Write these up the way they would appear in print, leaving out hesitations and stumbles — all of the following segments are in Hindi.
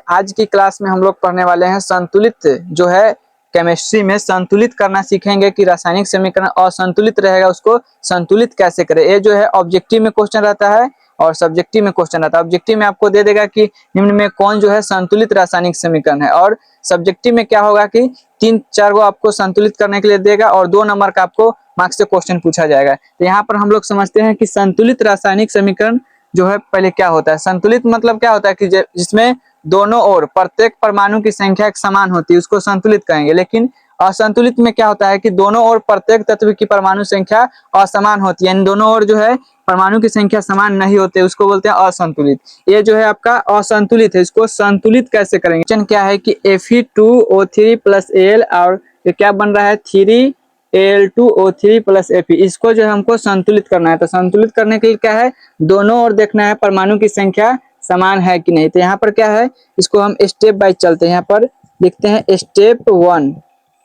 आज की क्लास में हम लोग पढ़ने वाले हैं संतुलित जो है केमिस्ट्री में संतुलित करना सीखेंगे कि रासायनिक समीकरण असंतुलित रहेगा उसको संतुलित कैसे करें। ये जो है ऑब्जेक्टिव में क्वेश्चन रहता है और सब्जेक्टिव में क्वेश्चन रहता है। ऑब्जेक्टिव में आपको दे देगा कि निम्न में कौन जो है संतुलित रासायनिक समीकरण है, और सब्जेक्टिव में क्या होगा कि 3-4 गो आपको संतुलित करने के लिए देगा और 2 नंबर का आपको मार्क्स से क्वेश्चन पूछा जाएगा। तो यहाँ पर हम लोग समझते हैं कि संतुलित रासायनिक समीकरण जो है पहले क्या होता है। संतुलित मतलब क्या होता है कि जिसमें दोनों ओर प्रत्येक परमाणु की संख्या एक समान होती है उसको संतुलित कहेंगे। लेकिन असंतुलित में क्या होता है कि दोनों ओर प्रत्येक तत्व की परमाणु संख्या असमान होती है, यानी दोनों ओर जो है परमाणु की संख्या समान नहीं होते, उसको बोलते हैं असंतुलित। ये जो है आपका असंतुलित है, इसको संतुलित कैसे करेंगे। क्वेश्चन क्या है कि Fe2O3 प्लस Al और ये क्या बन रहा है 3Al2O3 प्लस Fe, इसको जो है हमको संतुलित करना है। तो संतुलित करने के लिए क्या है, दोनों ओर देखना है परमाणु की संख्या समान है कि नहीं। तो यहाँ पर क्या है, इसको हम स्टेप बाय चलते हैं। यहाँ पर लिखते हैं स्टेप 1।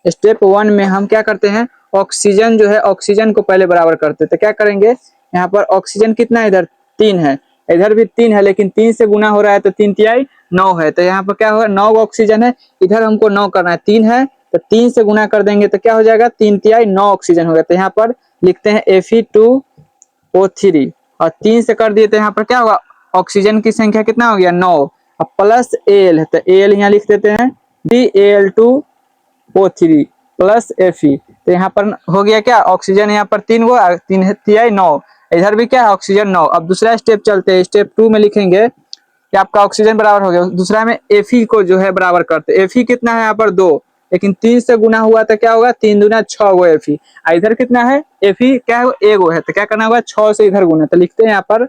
स्टेप 1 में हम क्या करते हैं, ऑक्सीजन जो है ऑक्सीजन को पहले बराबर करते हैं। तो क्या करेंगे, यहाँ पर ऑक्सीजन कितना है, इधर 3 है, इधर भी 3 है, लेकिन 3 से गुना हो रहा है तो 3 तिहाई 9 है। तो यहाँ पर क्या होगा, 9 ऑक्सीजन है, इधर हमको 9 करना है, 3 है तो 3 से गुना कर देंगे तो क्या हो जाएगा 3 तिहाई 9 ऑक्सीजन हो गया। तो यहाँ पर लिखते हैं Fe2O3 और 3 से कर दिए तो यहाँ पर क्या होगा, ऑक्सीजन की संख्या कितना हो गया 9, अब प्लस एल है तो एल यहाँ लिख देते हैं Al2O3 प्लस Fe। तो यहाँ पर हो गया क्या, ऑक्सीजन यहाँ पर 3 गो, 3 तिहाई 9, इधर भी क्या है ऑक्सीजन 9। अब दूसरा स्टेप चलते हैं, स्टेप 2 में लिखेंगे कि आपका ऑक्सीजन बराबर हो गया, दूसरा में Fe को जो है बराबर करते हैं। Fe कितना है यहाँ पर 2, लेकिन 3 से गुना हुआ तो क्या होगा 3 दूना 6 गो Fe, इधर कितना है Fe क्या है एगो है, तो क्या करना होगा 6 से इधर गुना। तो लिखते हैं यहाँ पर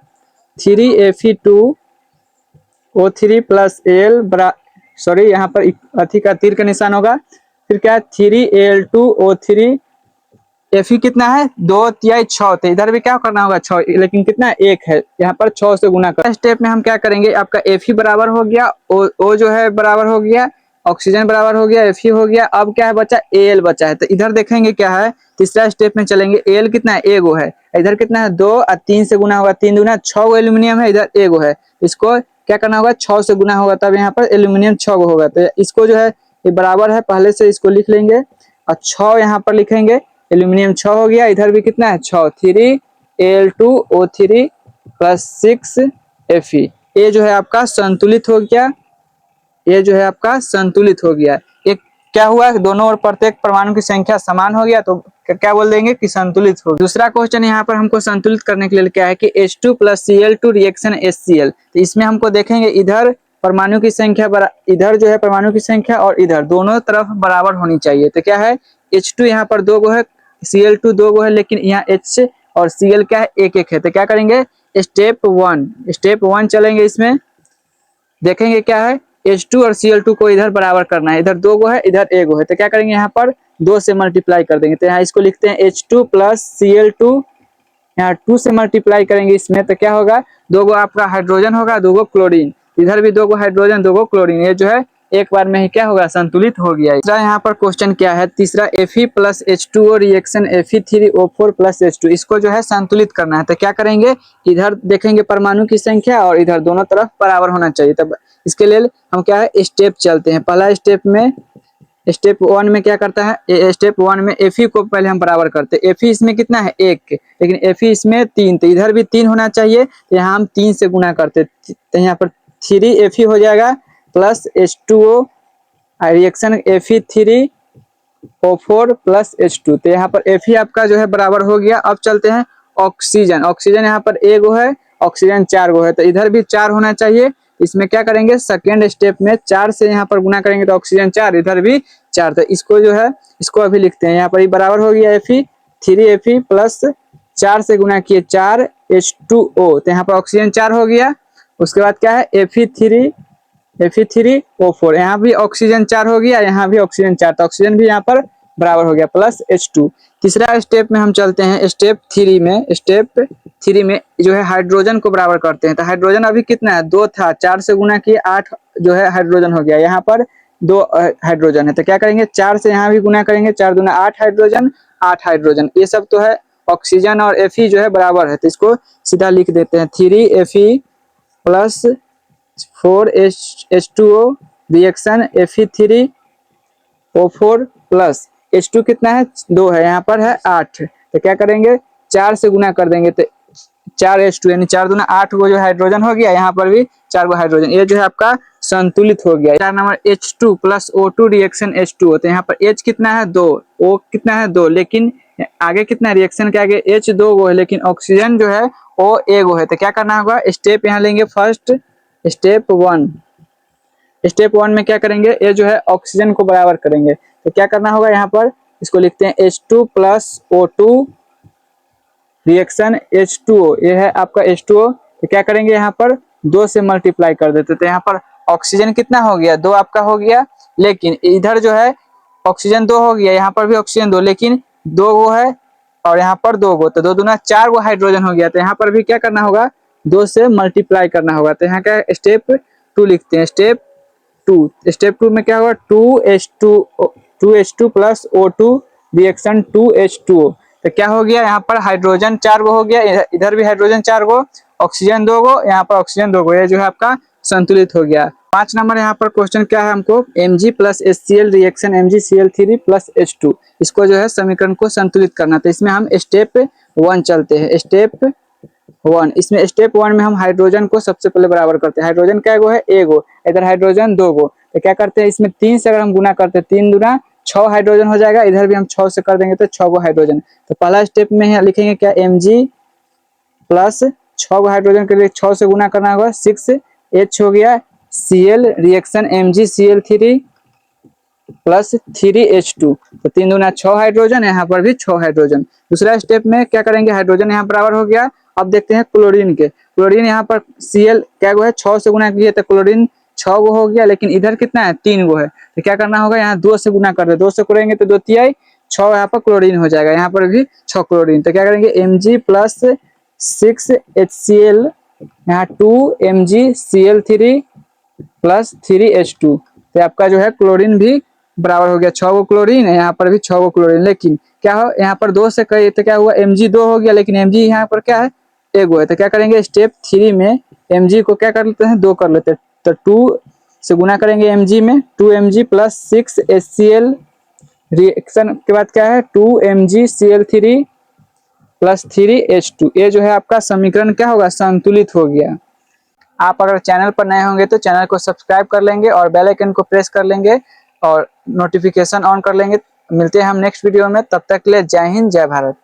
3Fe2O3 प्लस एल सॉरी यहाँ पर अथी का तीर का निशान होगा, फिर क्या 3Al2O3 Fe कितना है 2 तिहाई 6, तो इधर भी क्या करना होगा 6, लेकिन कितना है 1 है, यहाँ पर 6 से गुना कर। स्टेप में हम क्या करेंगे, आपका Fe बराबर हो गया, O जो है बराबर हो गया, ऑक्सीजन बराबर हो गया, Fe हो गया, अब क्या है बचा Al बचा है। तो इधर देखेंगे क्या है, तीसरा स्टेप में चलेंगे, Al कितना है एगो है, इधर कितना है 2 और 3 से गुना होगा 3 दूना 6 गो एल्यूमिनियम है, इधर एगो है, इसको क्या करना होगा 6 से गुना होगा तब यहाँ पर एल्यूमिनियम 6 गो होगा। तो इसको जो है ये बराबर है, पहले से इसको लिख लेंगे और 6 यहाँ पर लिखेंगे, एल्यूमिनियम 6 हो गया, इधर भी कितना है 6, 3Al2O3 प्लस 6 Fe। ये जो है आपका संतुलित हो गया, ये जो है आपका संतुलित हो गया। एक क्या हुआ, दोनों ओर प्रत्येक परमाणु की संख्या समान हो गया, तो क्या बोल देंगे कि संतुलित हो गया। दूसरा क्वेश्चन यहाँ पर हमको संतुलित करने के लिए क्या है कि H2 plus Cl2 reaction HCl। तो इसमें हमको देखेंगे इधर परमाणु की संख्या इधर जो है परमाणु की संख्या और इधर दोनों तरफ बराबर होनी चाहिए। तो क्या है H2 यहाँ पर 2 गो है, Cl2 2 गो है, लेकिन यहाँ H और Cl क्या है 1-1 है। तो क्या करेंगे स्टेप 1 चलेंगे, इसमें देखेंगे क्या है H2 और Cl2 को इधर बराबर करना है, इधर 2 गो है, इधर 1 गो है। तो क्या करेंगे यहाँ पर 2 से मल्टीप्लाई कर देंगे। तो यहाँ इसको लिखते हैं H2 प्लस Cl2, यहाँ 2 से मल्टीप्लाई करेंगे इसमें तो क्या होगा 2 गो आपका हाइड्रोजन होगा, 2 गो क्लोरीन, इधर भी 2 गो हाइड्रोजन 2 गो क्लोरीन, ये जो है एक बार में ही क्या होगा संतुलित हो गया। तीसरा यहाँ पर क्वेश्चन क्या है, तीसरा Fe plus H2O reaction Fe3O4 plus H2, इसको जो है संतुलित करना है। तो क्या करेंगे, इधर देखेंगे परमाणु की संख्या और इधर दोनों तरफ बराबर होना चाहिए। तब इसके लिए हम क्या है स्टेप चलते हैं। पहला स्टेप में स्टेप 1 में क्या करता है, स्टेप 1 में Fe को पहले हम बराबर करते हैं। Fe इसमें कितना है 1, लेकिन Fe इसमें 3, तो इधर भी 3 होना चाहिए, तो यहाँ हम 3 से गुना करते, तो यहाँ पर 3Fe हो जाएगा plus H2O reaction Fe3O4 plus H2। तो यहाँ पर Fe आपका जो है बराबर हो गया। अब चलते हैं ऑक्सीजन यहाँ पर 1 गो है, ऑक्सीजन 4 गो है, तो इधर भी 4 होना चाहिए। इसमें क्या करेंगे सेकेंड स्टेप में 4 से यहाँ पर गुना करेंगे तो ऑक्सीजन 4, इधर भी 4, तो इसको जो है इसको अभी लिखते हैं। यहाँ पर ये बराबर हो गया Fe 3Fe प्लस 4 से गुना किए 4H2O, तो यहाँ पर ऑक्सीजन 4 हो गया। उसके बाद क्या है Fe3O4, यहाँ भी ऑक्सीजन 4 हो गया, यहाँ भी ऑक्सीजन 4, तो ऑक्सीजन भी यहाँ पर बराबर हो गया प्लस H2। तीसरा स्टेप में हम चलते हैं, स्टेप 3 में जो है हाइड्रोजन को बराबर करते हैं। तो हाइड्रोजन अभी कितना है 2 था, 4 से गुना किए 8 जो है हाइड्रोजन हो गया, यहाँ पर 2 हाइड्रोजन है। तो क्या करेंगे 4 से यहाँ भी गुना करेंगे, 4 दूना 8 हाइड्रोजन, 8 हाइड्रोजन, ये सब तो है ऑक्सीजन और Fe जो है बराबर है, तो इसको सीधा लिख देते हैं 3Fe plus 4H2O reaction Fe3O4 plus H2 कितना है 2 है, यहाँ पर है 8, तो क्या करेंगे 4 से गुना कर देंगे, तो 4H2 यानी 4 दूना 8 वो जो हाइड्रोजन हो गया, यहाँ पर भी 4 गो हाइड्रोजन, ये जो है आपका संतुलित हो गया। 4 number H2 plus O2 reaction H2O, तो यहाँ पर H कितना है 2, O कितना है 2, लेकिन आगे कितना रिएक्शन के आगे H 2 गो है, लेकिन ऑक्सीजन जो है O 1 गो है, तो क्या करना होगा स्टेप यहाँ लेंगे। फर्स्ट स्टेप 1, स्टेप 1 में क्या करेंगे, ये जो है ऑक्सीजन को बराबर करेंगे, तो क्या करना होगा यहाँ पर इसको लिखते हैं H2 plus O2 reaction H2O, ये है आपका H2O, तो क्या करेंगे यहाँ पर 2 से मल्टीप्लाई कर देते, तो यहाँ पर ऑक्सीजन कितना हो गया 2 आपका हो गया, लेकिन इधर जो है ऑक्सीजन 2 हो गया, यहाँ पर भी ऑक्सीजन 2, लेकिन 2 गो है और यहाँ पर 2 गो, तो 2 दूना 4 गो हाइड्रोजन हो गया, तो यहाँ पर भी क्या करना होगा 2 से मल्टीप्लाई करना होगा, तो यहाँ क्या स्टेप 2 लिखते हैं। स्टेप 2 में क्या होगा 2H2 plus O2 reaction 2H2O, तो क्या हो गया यहाँ पर हाइड्रोजन 4 गो हो गया, इधर भी हाइड्रोजन 4 गो, ऑक्सीजन 2 गो, यहाँ पर ऑक्सीजन 2 गो, ये जो है आपका संतुलित हो गया। 5 नंबर यहाँ पर क्वेश्चन क्या है, हमको Mg plus HCl reaction MgCl3 plus H2, इसको जो है समीकरण को संतुलित करना, तो इसमें हम स्टेप 1 चलते हैं। स्टेप 1, इसमें स्टेप 1 में हम हाइड्रोजन को सबसे पहले बराबर करते हैं। हाइड्रोजन क्या गो है 1 गो, इधर हाइड्रोजन 2 गो, तो क्या करते हैं इसमें 3 से अगर हम गुना करते हैं 3 दूना 6 हाइड्रोजन हो जाएगा, इधर भी हम 6 से कर देंगे तो 6 गो हाइड्रोजन, तो पहला स्टेप में यहाँ लिखेंगे क्या Mg प्लस 6 गो हाइड्रोजन के लिए 6 से गुना करना होगा, 6H हो गया, Cl reaction MgCl3 plus 3H2, तो 3 दूना 6 हाइड्रोजन, यहाँ पर भी 6 हाइड्रोजन। दूसरा स्टेप में क्या करेंगे हाइड्रोजन यहाँ बराबर हो गया, अब देखते हैं क्लोरीन के। क्लोरीन यहाँ पर Cl क्या गो है 6 से गुना किए तो क्लोरीन 6 गो हो गया, लेकिन इधर कितना है 3 गो है, तो क्या करना होगा यहाँ 2 से गुना कर दे, 2 से करेंगे तो 2 तिहाई 6 यहाँ पर क्लोरीन हो जाएगा, यहाँ पर भी 6 क्लोरीन, तो क्या करेंगे Mg प्लस 6HCl यहाँ 2MgCl3 प्लस 3H2, तो आपका जो है क्लोरीन भी बराबर हो गया 6 गो क्लोरीन, यहाँ पर भी 6 गो क्लोरीन, लेकिन क्या हो यहाँ पर 2 से करिए तो क्या हुआ Mg 2 हो गया, लेकिन Mg यहाँ पर क्या है 1 गो है, तो क्या करेंगे स्टेप 3 में Mg को क्या कर लेते हैं 2 कर लेते हैं, तो 2 से गुना करेंगे Mg में 2Mg प्लस 6HCl रिएक्शन के बाद क्या है 2MgCl3 प्लस 3H2, ये जो है आपका समीकरण क्या होगा संतुलित हो गया। आप अगर चैनल पर नए होंगे तो चैनल को सब्सक्राइब कर लेंगे और बेल आइकन को प्रेस कर लेंगे और नोटिफिकेशन ऑन कर लेंगे। मिलते हैं हम नेक्स्ट वीडियो में, तब तक के लिए जय हिंद जय भारत।